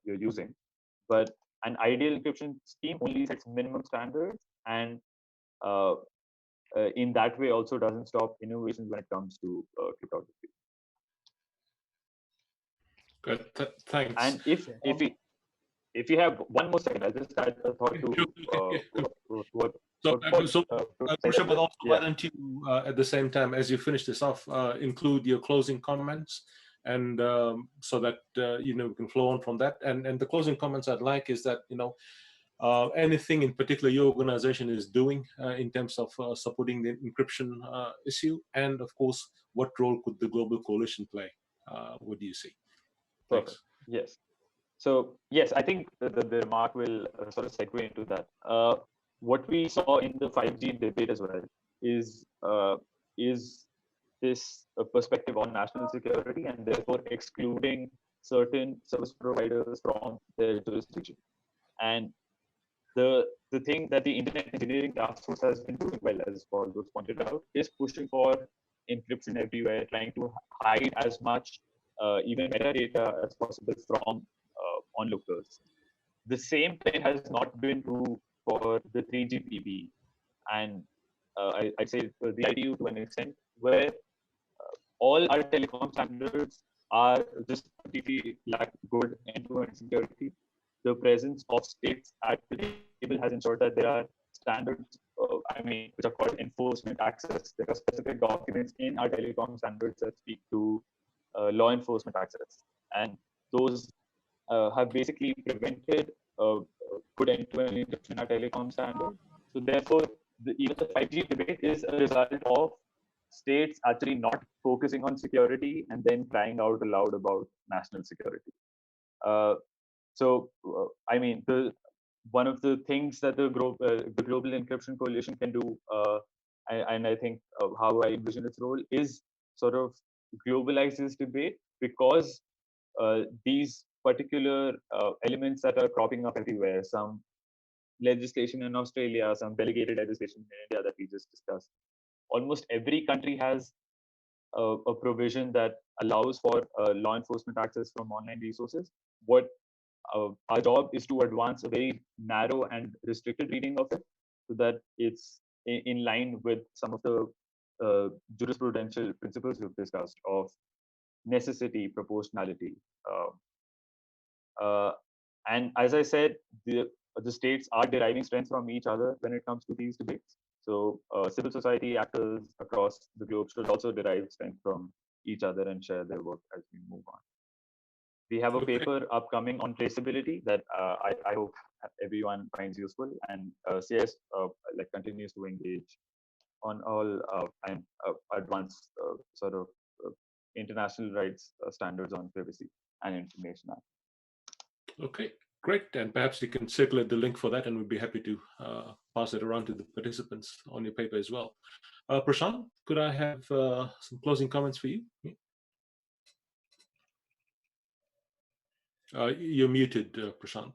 you're using, but an ideal encryption scheme only sets minimum standards, and in that way also doesn't stop innovations when it comes to cryptography. Good. Thanks. And if you have one more second, I'll just add a thought to what. Prashanth, but also why don't you, at the same time as you finish this off, include your closing comments, and so that we can flow on from that. And the closing comments I'd like is that anything in particular your organization is doing in terms of supporting the encryption issue, and of course, what role could the global coalition play? What do you see? Thanks. Yes. So yes, I think the remark will sort of segue into that. What we saw in the 5G debate as well is this perspective on national security, and therefore excluding certain service providers from their jurisdiction. And the thing that the Internet Engineering Task Force has been doing well, as Paul was pointed out, is pushing for encryption everywhere, trying to hide as much even metadata as possible from onlookers. The same thing has not been true for the 3GPP, and I'd say the ITU to an extent, where all our telecom standards are just completely lack good end-to-end security. The presence of states at the table has ensured that there are standards, which are called enforcement access. There are specific documents in our telecom standards that speak to law enforcement access, and those have basically prevented good end-to-end encryption in our telecom standard. So therefore, even the 5G debate is a result of states actually not focusing on security and then crying out aloud about national security. One of the things that the Global Encryption Coalition can do, and I think how I envision its role, is sort of globalize this debate, because these particular elements that are cropping up everywhere, some legislation in Australia, some delegated legislation in India that we just discussed, almost every country has a provision that allows for law enforcement access from online resources. What our job is to advance a very narrow and restricted reading of it, so that it's in line with some of the jurisprudential principles we've discussed of necessity, proportionality. And as I said, the states are deriving strength from each other when it comes to these debates. So civil society actors across the globe should also derive strength from each other and share their work as we move on. We have a paper upcoming on traceability that I hope everyone finds useful, and CS continues to engage on all and advanced sort of international rights standards on privacy and information act. Okay, great. And perhaps you can circulate the link for that, and we'd be happy to pass it around to the participants on your paper as well. Prashanth, could I have some closing comments for you? You're muted, Prashanth.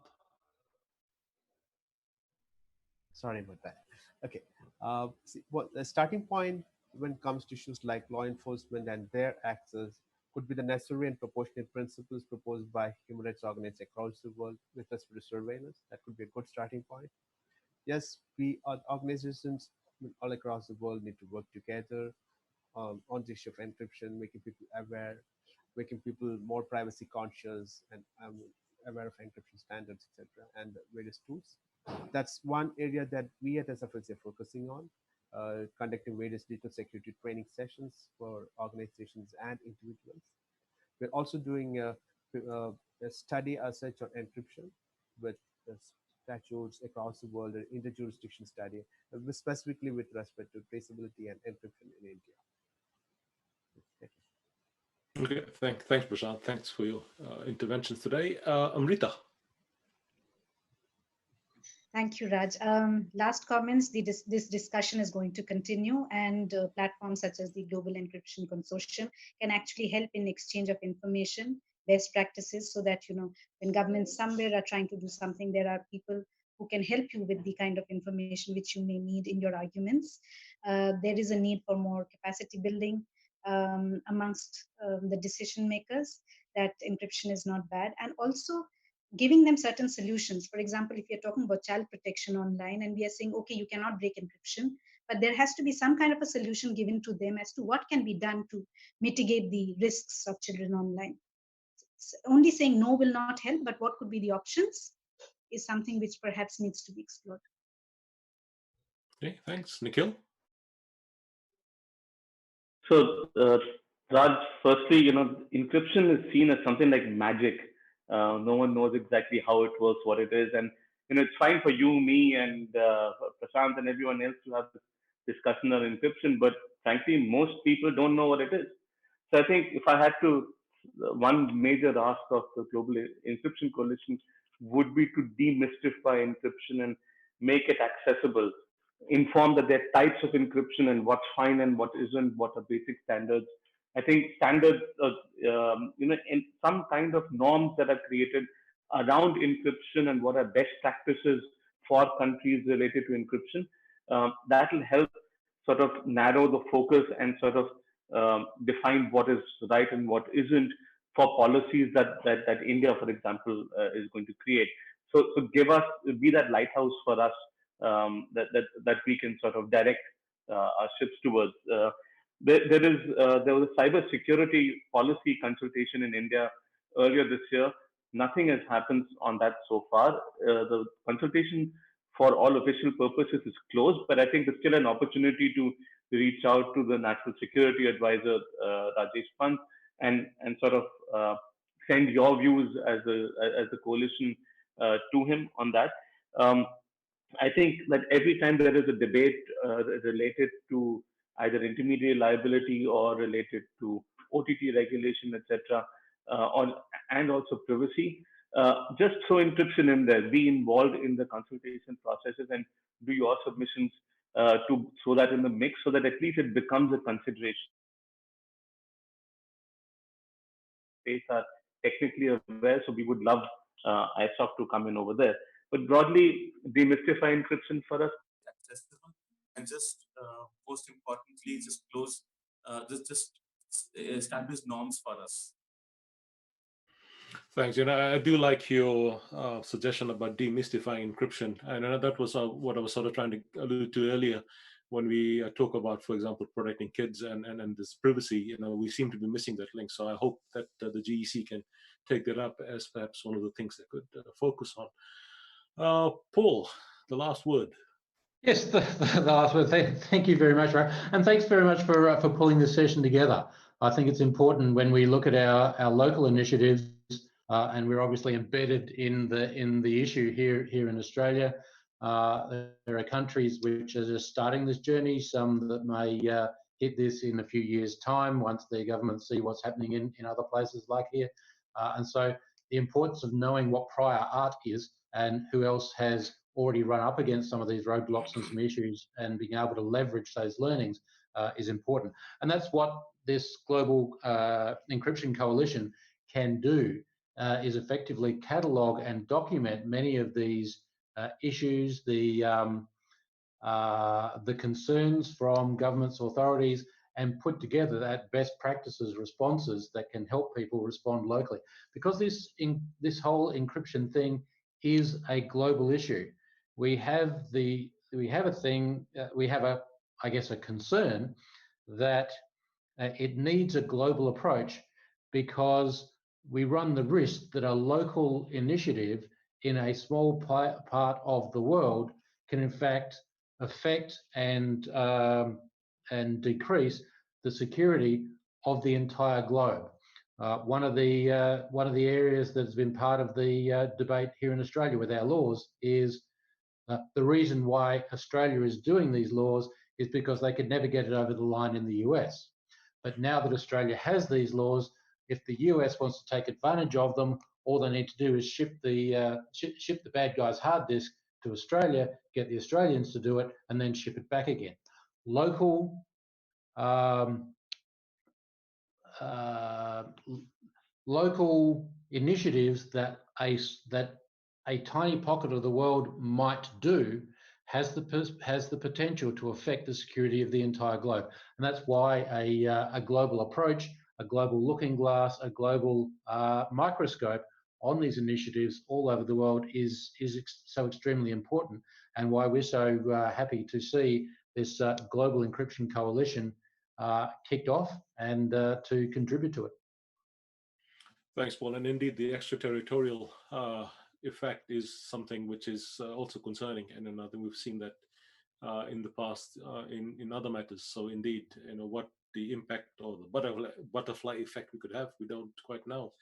Sorry about that. Okay. The starting point when it comes to issues like law enforcement and their access could be the necessary and proportionate principles proposed by human rights organizations across the world with respect to surveillance. That could be a good starting point. Yes, organizations all across the world need to work together on the issue of encryption, making people aware. making people more privacy conscious and aware of encryption standards, etc., and various tools. That's one area that we at SFLC are focusing on, conducting various digital security training sessions for organizations and individuals. We're also doing a study as such on encryption with statutes across the world, an interjurisdiction study, specifically with respect to traceability and encryption in India. Okay, thanks, Prashanth. Thanks for your interventions today. Amrita. Thank you, Raj. Last comments, this discussion is going to continue, and platforms such as the Global Encryption Consortium can actually help in exchange of information, best practices, so that, when governments somewhere are trying to do something, there are people who can help you with the kind of information which you may need in your arguments. There is a need for more capacity building amongst the decision makers, that encryption is not bad, and also giving them certain solutions. For example, if you're talking about child protection online and we are saying, okay, you cannot break encryption, but there has to be some kind of a solution given to them as to what can be done to mitigate the risks of children online. Only saying no will not help, but what could be the options is something which perhaps needs to be explored. Okay, thanks. Nikhil? So, Raj, firstly, encryption is seen as something like magic. No one knows exactly how it works, what it is, and it's fine for you, me, and Prashanth and everyone else to have this discussion on encryption. But frankly, most people don't know what it is. So I think if I had to, one major ask of the Global Encryption Coalition would be to demystify encryption and make it accessible. Inform that there are types of encryption and what's fine and what isn't, what are basic standards. I think standards, in some kind of norms that are created around encryption and what are best practices for countries related to encryption, that will help sort of narrow the focus and sort of define what is right and what isn't for policies that India, for example, is going to create. So be that lighthouse for us, that we can sort of direct our ships towards. There was a cyber security policy consultation in India earlier this year. Nothing has happened on that so far. The consultation for all official purposes is closed, but I think there's still an opportunity to reach out to the National Security Advisor, Rajesh Pant, and sort of send your views as a coalition to him on that. I think that every time there is a debate related to either intermediary liability or related to OTT regulation, etc., and also privacy, just throw encryption in there, be involved in the consultation processes, and do your submissions to throw that in the mix, so that at least it becomes a consideration. States are technically aware, so we would love ISOC to come in over there. But broadly, demystify encryption for us. Accessible, and just most importantly, just close, just establish norms for us. Thanks. I do like your suggestion about demystifying encryption, and that was what I was sort of trying to allude to earlier when we talk about, for example, protecting kids and this privacy. We seem to be missing that link. So I hope that the GEC can take that up as perhaps one of the things they could focus on. Paul, the last word. Yes, the last word. Thank you very much, Raj. And thanks very much for pulling this session together. I think it's important when we look at our local initiatives, and we're obviously embedded in the issue here in Australia. There are countries which are just starting this journey, some that may hit this in a few years' time once their governments see what's happening in other places like here. And so the importance of knowing what prior art is and who else has already run up against some of these roadblocks and some issues, and being able to leverage those learnings is important. And that's what this global encryption coalition can do, is effectively catalogue and document many of these issues, the concerns from governments, authorities, and put together that best practices responses that can help people respond locally. Because this whole encryption thing is a global issue. We have I guess, a concern that it needs a global approach, because we run the risk that a local initiative in a small part of the world can in fact affect and decrease the security of the entire globe. One of the areas that's been part of the debate here in Australia with our laws is the reason why Australia is doing these laws is because they could never get it over the line in the US. But now that Australia has these laws, if the US wants to take advantage of them, all they need to do is ship the bad guy's hard disk to Australia, get the Australians to do it, and then ship it back again. Local local initiatives that a tiny pocket of the world might do has the potential to affect the security of the entire globe, and that's why a global approach, a global looking glass, a global microscope on these initiatives all over the world is so extremely important, and why we're so happy to see this global encryption coalition kicked off and to contribute to it. Thanks, Paul. And indeed, the extraterritorial effect is something which is also concerning, and I think we've seen that in the past in other matters. So indeed, what the impact or the butterfly effect we could have, we don't quite know.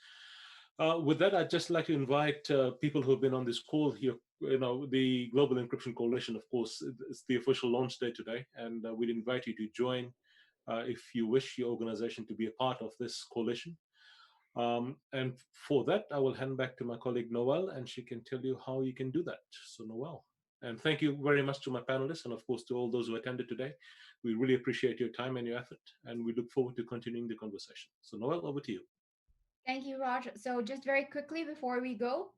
With that, I'd just like to invite people who have been on this call here. The Global Encryption Coalition, of course, is the official launch day today, and we'd invite you to join if you wish your organization to be a part of this coalition. And for that, I will hand back to my colleague Noel, and she can tell you how you can do that. So Noel, and thank you very much to my panelists, and of course to all those who attended today. We really appreciate your time and your effort, and we look forward to continuing the conversation. So Noel, over to you. Thank you, Raj. So just very quickly before we go,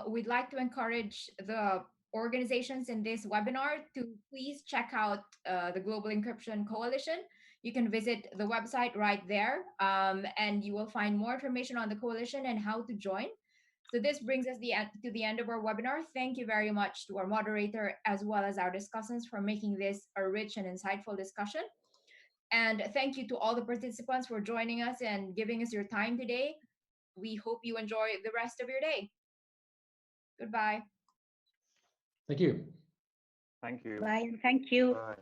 we'd like to encourage the organizations in this webinar to please check out the Global Encryption Coalition. You can visit the website right there, and you will find more information on the coalition and how to join. So this brings us to the end of our webinar. Thank you very much to our moderator as well as our discussants for making this a rich and insightful discussion. And thank you to all the participants for joining us and giving us your time today. We hope you enjoy the rest of your day. Goodbye. Thank you. Thank you. Bye. Thank you. Bye.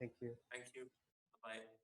Thank you. Thank you. Bye.